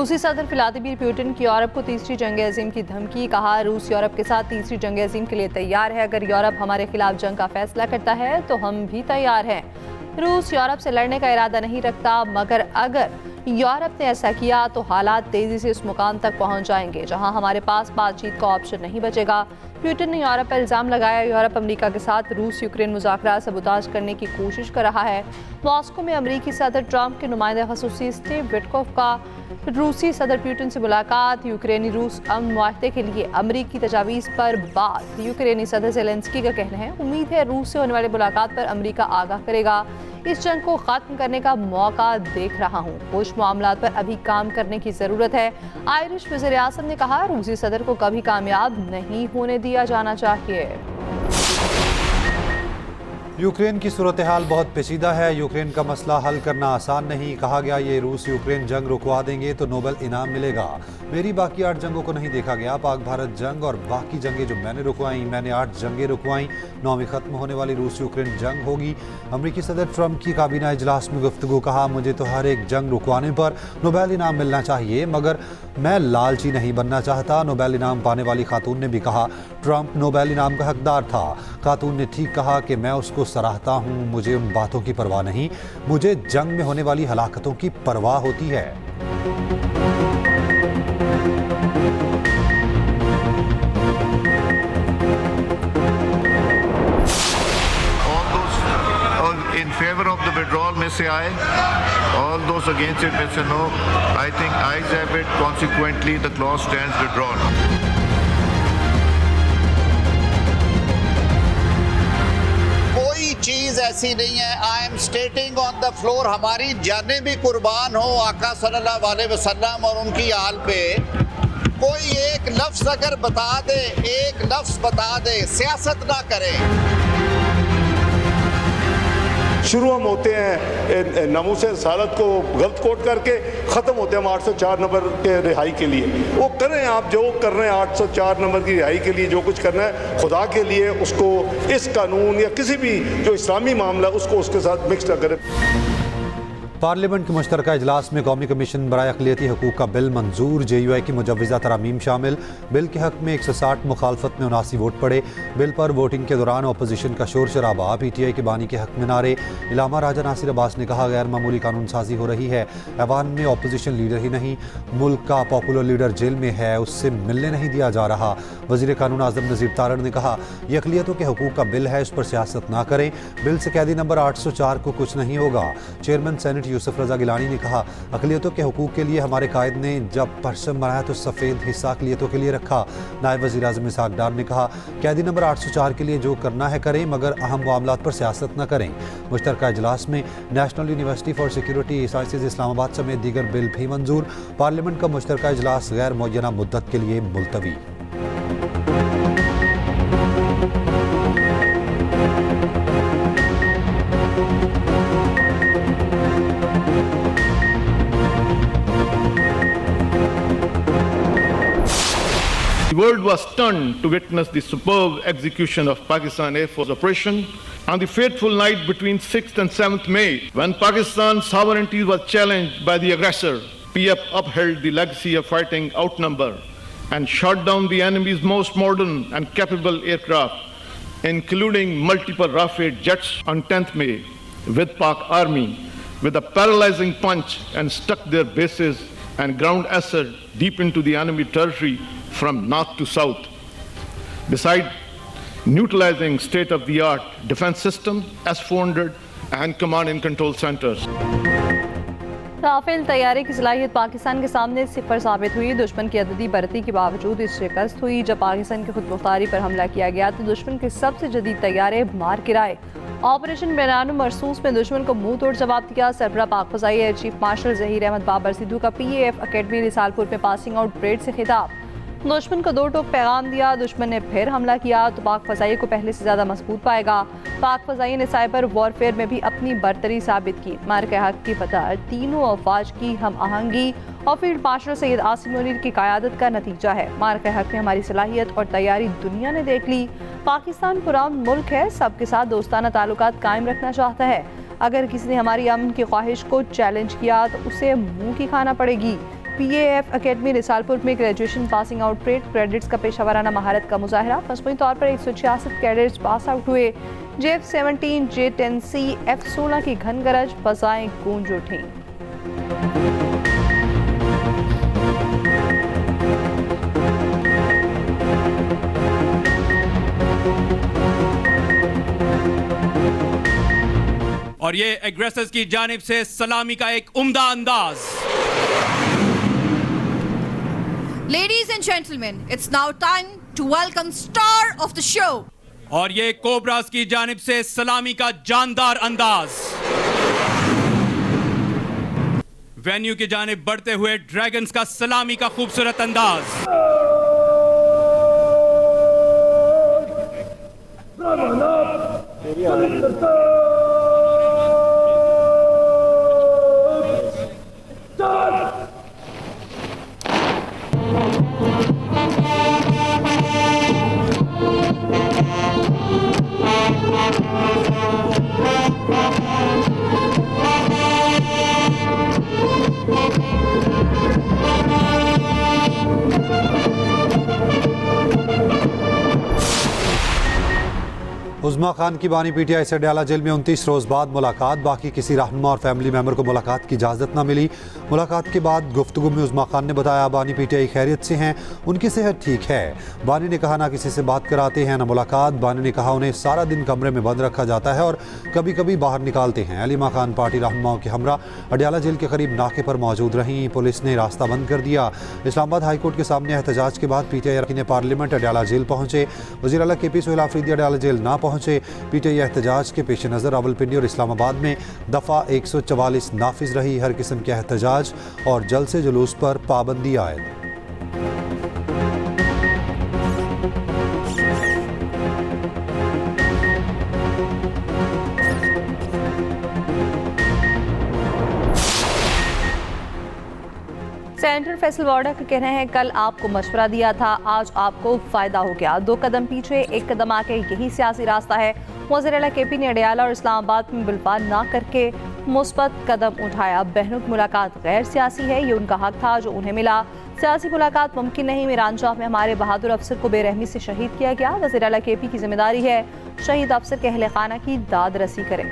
रूसी सदर Vladimir Putin की यूरोप को तीसरी जंग अजीम की धमकी। कहा, रूस यूरोप के साथ तीसरी जंग अजीम के लिए तैयार है। अगर यूरोप हमारे खिलाफ जंग का फैसला करता है तो हम भी तैयार हैं। रूस यूरोप से लड़ने का इरादा नहीं रखता, मगर अगर यूरोप ने ऐसा किया तो हालात तेजी से उस मुकाम तक पहुंच जाएंगे जहां हमारे पास बातचीत का ऑप्शन नहीं बचेगा। पुतिन ने यूरोप पर इल्ज़ाम लगाया, यूरोप अमेरिका के साथ रूस यूक्रेन मुज़ाकरात सबूताज करने की कोशिश कर रहा है। मॉस्को में अमेरिकी सदर ट्रंप के नुमाइंदा ख़ुसूसी स्टीव विटकोफ का रूसी सदर पुतिन से मुलाकात। यूक्रेनी रूस अमन मुआहदे के लिए अमेरिकी तजावीज़ पर बात। यूक्रेनी सदर ज़ेलेंस्की का कहना है, उम्मीद है रूस से होने वाली मुलाकात पर अमेरिका आगाह करेगा। इस जंग को ख़त्म करने का मौका देख रहा हूँ, कुछ मामलात पर अभी काम करने की ज़रूरत है। आयरिश वज़ीर आज़म ने कहा, रूसी सदर को कभी कामयाब नहीं होने दिया जाना चाहिए। यूक्रेन की सूरत हाल बहुत पेचीदा है। यूक्रेन का मसला हल करना आसान नहीं। कहा गया, ये रूस यूक्रेन जंग रुकवा देंगे तो नोबेल इनाम मिलेगा। मेरी बाकी 8 जंगों को नहीं देखा गया। पाक भारत जंग और बाकी जंगें जो मैंने रुकवाई, मैंने 8 जंगें रुकवाई। 9वीं खत्म होने वाली रूस यूक्रेन जंग होगी। अमेरिकी सदर ट्रंप की काबीना इजलास में गुफ्तगू। कहा, मुझे तो हर एक जंग रुकवाने पर नोबेल इनाम मिलना चाहिए, मगर मैं लालची नहीं बनना चाहता। नोबेल इनाम पाने वाली खातून ने भी कहा, ट्रंप नोबेल इनाम का हकदार था। खातून ने ठीक कहा कि मैं उसको सराहता हूँ। मुझे उन बातों की परवाह नहीं, मुझे जंग में होने वाली हलाकतों की परवाह होती है। In favor of the withdrawal में से आए, all those against it में से no. I think ayes have it. Consequently, the clause stands withdrawn. कोई चीज ऐसी नहीं है। I am स्टेटिंग on the floor, हमारी जानें भी कुर्बान हो आका सल्लल्लाहु अलैहि वसल्लम और उनकी आल पे। कोई एक लफ्ज अगर बता दे, एक लफ्ज बता दे, सियासत ना करें। शुरू हम होते हैं नामूस रसालत को गलत कोट करके, ख़त्म होते हैं हम 804 नंबर के रिहाई के लिए। वो करें, आप जो कर रहे हैं 804 नंबर की रिहाई के लिए जो कुछ करना है, खुदा के लिए उसको इस कानून या किसी भी जो इस्लामी मामला उसको उसके साथ मिक्स न करें। पार्लियामेंट के मुश्तरका इजलास में कौमी कमीशन बराए अक़लियती हकूक़ का बिल मंजूर। JUI की मुजव्वज़ा तरामीम शामिल। बिल के हक़ में 160, मुखालफत में 79 वोट पड़े। बिल पर वोटिंग के दौरान अपोजिशन का शोर शराबा। PTI के बानी के हक़ में नारे। इलामा राजा नासिर अब्बास ने कहा, गैर मामूली कानून साजी हो रही है। ऐवान में अपोजिशन लीडर ही नहीं, मुल्क का पॉपुलर लीडर जेल में है, उससे मिलने नहीं दिया जा रहा। वज़ीर कानून आज़म नज़ीर तारड़ ने कहा, यह अक़लियतों के हकूक़ का बिल है, इस पर सियासत ना करें। बिल से कैदी नंबर 804 को कुछ नहीं होगा। चेयरमैन सेनेट यूसुफ रज़ा गिलानी ने कहा, अक़लियतों के हकूक़ के लिए हमारे कायद ने जब परचम बनाया तो सफ़ेद हिस्सा अक़लियतों के लिए रखा। नायब वज़ीर आज़म इसहाक़ डार ने कहा, कैदी नंबर 804 के लिए जो करना है करें, मगर अहम मामलात पर सियासत न करें। मुश्तरका इजलास में national university for security sciences Islamabad समेत दीगर बिल भी मंजूर। पार्लियामेंट का मुश्तरका इजलास गैर मुअय्यना मुद्दत के लिए मुलतवी। The world was stunned to witness the superb execution of Pakistan Air Force operation on the fateful night between 6th and 7th May, when Pakistan's sovereignty was challenged by the aggressor. PF upheld the legacy of fighting outnumbered and shot down the enemy's most modern and capable aircraft, including multiple Rafale jets on 10th May, with Pak Army with a paralyzing punch and struck their bases and ground asset deep into the enemy territory from north to south. Besides neutralizing state-of-the-art defense system, S-400 and command and control centers. Rafale तैयारी की सलाहियत पाकिस्तान के सामने सिफर साबित हुई। दुश्मन की अददी बरती के बावजूद इस शिकस्त हुई। जब पाकिस्तान की खुदमुख्तारी पर हमला किया गया तो दुश्मन के सबसे जदीद तैयारे मार गिराए। ऑपरेशन बैरान मरसूस में दुश्मन को मुंह तोड़ जवाब दिया। सरबराह पाक फ़ज़ाई air chief marshal Zaheer Ahmed Babar Sidhu का PAF अकेडमी रिसालपुर में पासिंग आउट परेड से खिताब। दुश्मन को 2 टोक पैगाम दिया। दुश्मन ने फिर हमला किया तो पाक फ़ज़ाई को पहले से ज़्यादा मजबूत पाएगा। पाक फ़ज़ाई ने साइबर वॉरफेयर में भी अपनी बरतरी साबित की। मार्के हक की फतह तीनों अफवाज की हम आहंगी और फील्ड मार्शल सैयद आसिम मुनीर की क़यादत का नतीजा है। मार्के हक में हमारी सलाहियत और तैयारी दुनिया ने देख ली। पाकिस्तान पुरान मुल्क है, सबके साथ दोस्ताना ताल्लुकात कायम रखना चाहता है। अगर किसी ने हमारी अमन की ख्वाहिश को चैलेंज किया तो उसे मुंह की खाना पड़ेगी। PAF अकेडमी रिसालपुर में graduation passing out parade, credits का पेशा वराना महारत का मुजाहरा। मजमूई तौर पर 166 कैडेट्स पास आउट हुए। JF-17 J-10C F-16 की घन गरज, फजाएं गूंज उठी। और ये एग्रेसर्स की जानिब से सलामी का एक उम्दा अंदाज। Ladies and gentlemen, it's now time to welcome star of the show. और ये कोबरास की जानिब से सलामी का जानदार अंदाज। वेन्यू की जानिब बढ़ते हुए ड्रैगन्स का सलामी का खूबसूरत अंदाज। उज़्मा खान की बानी PTI से अडयाला जेल में 29 रोज़ बाद मुलाकात। बाकी किसी रहनुमा और फैमिली मेम्बर को मुलाकात की इजाज़त न मिली। मुलाकात के बाद गुफ्तगू में उज़्मा खान ने बताया बानी PTI खैरियत से हैं, उनकी सेहत ठीक है। बानी ने कहा ना किसी से बात कराते हैं ना मुलाकात। बानी ने कहा उन्हें सारा दिन कमरे में बंद रखा जाता है और कभी कभी बाहर निकालते हैं। अलीमा खान पार्टी रहनुमाओं के हमरा अडयाला जेल के करीब नाके पर मौजूद रहीं। पुलिस ने रास्ता बंद कर दिया। इस्लामाबाद हाईकोर्ट के सामने एहतजाज के बाद PTI अरकान पार्लियामेंट अडयाला जेल पहुंचे। वज़ीर आला KP सोहेल आफरीदी अडयाला जेल ना पहुंचे। PTI एहतजाज के पेश नज़र रावलपिंडी और इस्लामाबाद में दफ़ा 144 नाफिज रही। हर किस्म के एहतजाज और जलसे जुलूस पर पाबंदी आयद। सेनेटर फैसल वार्डा का कहना है कल आपको मशवरा दिया था, आज आपको फायदा हो गया। 2 कदम पीछे 1 कदम आगे, यही सियासी रास्ता है। वज़ीर आला KP ने अडयाला और इस्लामाबाद में बिलवा ना करके मुस्बत कदम उठाया। बहनों की मुलाकात गैर सियासी है, ये उनका हक था जो उन्हें मिला। सियासी मुलाकात मुमकिन नहीं। मीरांजाह में हमारे बहादुर अफसर को बेरहमी से शहीद किया गया। वज़ीर आला KP की जिम्मेदारी है शहीद अफसर के अहले खाना की दाद रसी करें।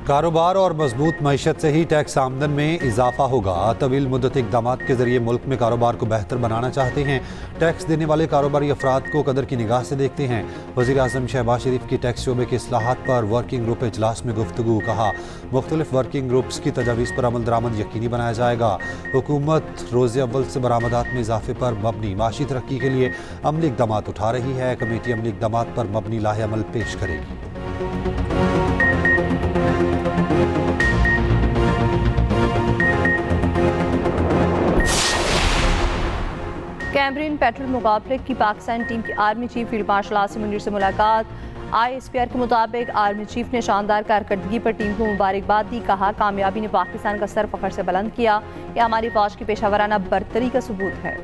कारोबार और मजबूत मईशत से ही टैक्स आमदन में इजाफा होगा। तवील मुद्दत इक़दाम के जरिए मुल्क में कारोबार को बेहतर बनाना चाहते हैं। टैक्स देने वाले कारोबारी अफराद को कदर की निगाह से देखते हैं। वज़ीर आज़म शहबाज शरीफ की टैक्स शोबे के इस्लाहात पर वर्किंग ग्रुप इजलास में गुफ्तगू। कहा मुख्तलिफ वर्किंग ग्रुप्स की तजावीज़ पर अमल दरामद यकीनी बनाया जाएगा। हुकूमत रोज़े अव्वल से बरामदात में इजाफे पर मबनी माशी तरक्की के लिए अमली इक़दाम उठा रही है। कमेटी अमली इक़दाम पर मबनी लाहे अमल पेश करेगी। कैमरीन पेट्रोल मुकाबले की पाकिस्तान टीम की army chief field marshal Asim Munir से मुलाकात। ISPR के मुताबिक आर्मी चीफ ने शानदार कारकर्दगी पर टीम को मुबारकबाद दी। कहा कामयाबी ने पाकिस्तान का सर फख्र से बुलंद किया। यह हमारी फौज की पेशावराना बरतरी का सबूत है।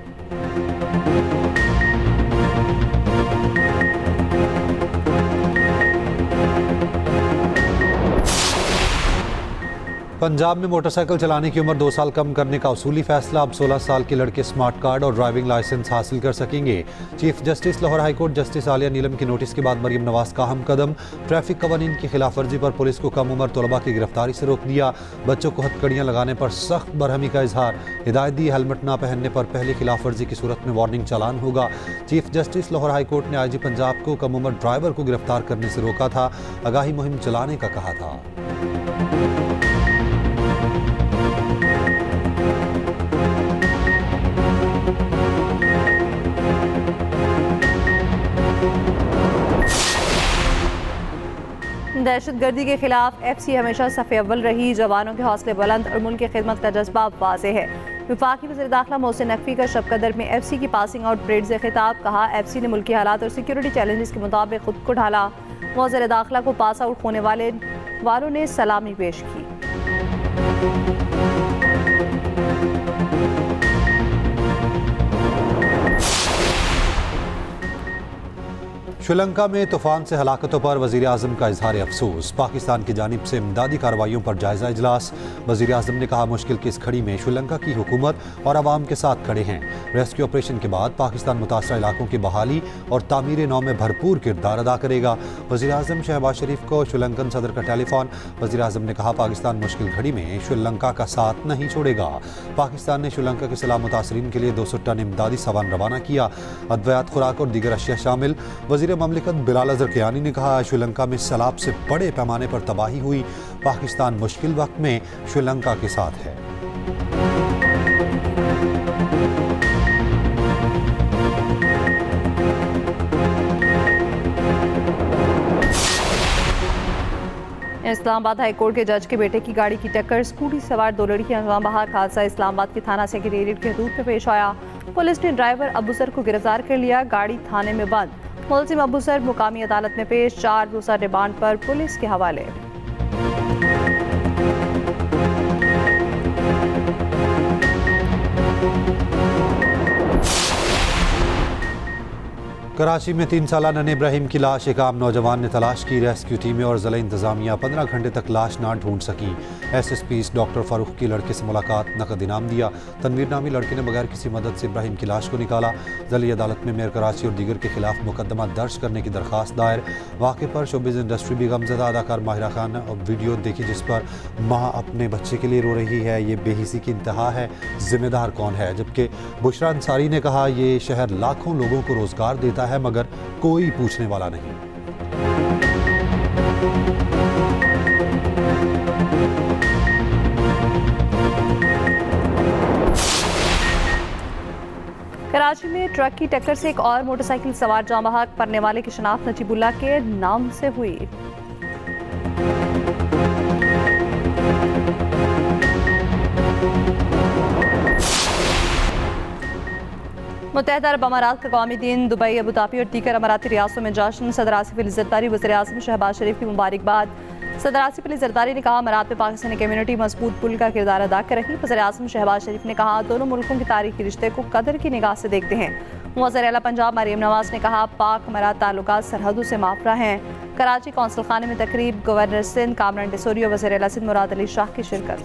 पंजाब में मोटरसाइकिल चलाने की उम्र 2 साल कम करने का उसूली फैसला। अब 16 साल के लड़के स्मार्ट कार्ड और ड्राइविंग लाइसेंस हासिल कर सकेंगे। Chief justice Lahore high court justice Aliya Neelam की नोटिस के बाद मरियम नवाज का अहम कदम। ट्रैफिक कवानीन की खिलाफ वर्जी पर पुलिस को कम उम्र तलबा की गिरफ्तारी से रोक दिया। बच्चों को हथकड़ियाँ लगाने पर सख्त बरहमी का इजहार। हिदायत दी हेलमेट ना पहनने पर पहली खिलाफ वर्जी की सूरत में वार्निंग चालान होगा। चीफ जस्टिस लाहौर हाईकोर्ट ने IG पंजाब को कम उम्र ड्राइवर को गिरफ्तार करने से रोका था। आगाही मुहिम चलाने का कहा था। दहशतगर्दी के खिलाफ FC हमेशा सफ़े अव्वल रही। जवानों के हौसले बुलंद और मुल्क की खिदमत का जज्बा वाज़ेह है। वफाकी वज़ीर दाखिला मोहसिन नकवी का शब कदर में FC की पासिंग आउट परेड से खिताब। कहा FC ने मुल्की हालात और सिक्योरिटी चैलेंजेस के मुताबिक खुद को ढाला। वज़ीर दाखिला को पास आउट होने वालों ने सलामी पेश की। श्रीलंका में तूफान से हलाकतों पर वज़ीर आज़म का इजहार अफसोस। पाकिस्तान की जानिब से इमदादी कार्रवाइयों पर जायजा इजलास। वज़ीर आज़म ने कहा, मुश्किल की इस घड़ी में श्रीलंका की हुकूमत और आवाम के साथ खड़े हैं। रेस्क्यू ऑपरेशन के बाद पाकिस्तान मुतासरा इलाकों की बहाली और तामीर नौ में भरपूर किरदार अदा करेगा। वज़ीर आज़म शहबाज शरीफ को श्रीलंकन सदर का टेलीफोन। वज़ीर आज़म ने कहा, पाकिस्तान मुश्किल घड़ी में श्रीलंका का साथ नहीं छोड़ेगा। पाकिस्तान ने श्रीलंका के सैलाब मुतासरीन के लिए 200 टन इमदादी सामान रवाना किया। अद्वियात, खुराक और दीगर अशिया शामिल। वज़ीर ममलिकत बिलाल अज़हर कियानी ने कहा, श्रीलंका में सैलाब से बड़े पैमाने पर तबाही हुई। पाकिस्तान मुश्किल वक्त में श्रीलंका के साथ है। इस्लामाबाद हाईकोर्ट के जज के बेटे की गाड़ी की टक्कर, स्कूटी सवार 2 लड़कियां गम बहा। हादसा इस्लामाबाद के थाना सेक्रेटेरिएट के हदूद में पेश आया। पुलिस ने ड्राइवर अबूसर को गिरफ्तार कर लिया। गाड़ी थाने में बंद। मुलजिम अबूसर मुकामी अदालत में पेश। 4 रोज़ा रिमांड पर पुलिस के हवाले। कराची में 3 साला नन्हे इब्राहिम की लाश एक आम नौजवान ने तलाश की। रेस्क्यू टीमें और ज़िला इंतजामिया 15 घंटे तक लाश ना ढूंढ सकी। SSP डॉक्टर फारूक की लड़के से मुलाकात, नकद इनाम दिया। तनवीर नामी लड़के ने बगैर किसी मदद से इब्राहिम की लाश को निकाला। ज़िली अदालत में मेयर कराची और दीगर के खिलाफ मुकदमा दर्ज करने की दरख्वास्त दायर। वाक़े पर शोबिज़ इंडस्ट्री भी गमज़दा। अदाकार माहिरा खान ने वीडियो देखी जिस पर माँ अपने बच्चे के लिए रो रही है। ये बेहिसी की इंतहा है, जिम्मेदार कौन है? जबकि बुशरा अंसारी ने कहा, ये शहर लाखों लोगों को रोज़गार देता है मगर कोई पूछने वाला नहीं। कराची में ट्रक की टक्कर से एक और मोटरसाइकिल सवार जाँ बहक। मरने वाले की शनाख्त नजीबुल्लाह के नाम से हुई। मुत्तहदा अरब अमारात का कौमी दिन। दुबई, अबूधाबी और दीगर अमाराती रियासतों में जश्न। सदर आसिफ अली ज़रदारी वज़ीर आज़म शहबाज शरीफ की मुबारकबाद। सदर आसिफ अली ज़रदारी ने कहा, अमारात में पाकिस्तानी कम्युनिटी मजबूत पुल का किरदार अदा कर रही। वज़ीर आज़म शहबाज शरीफ ने कहा, दोनों मुल्कों के तारीखी रिश्ते को कदर की निगाह से देखते हैं। वज़ीर आला पंजाब मरीम नवाज ने कहा, पाक अमारात ताल्लुकात सरहदों से माफरा हैं। कराची कौंसल खाने में तकरीब, गवर्नर सिंध कामरान डिसोरी और वज़ीर आला सिंध मुराद अली शाह की शिरकत।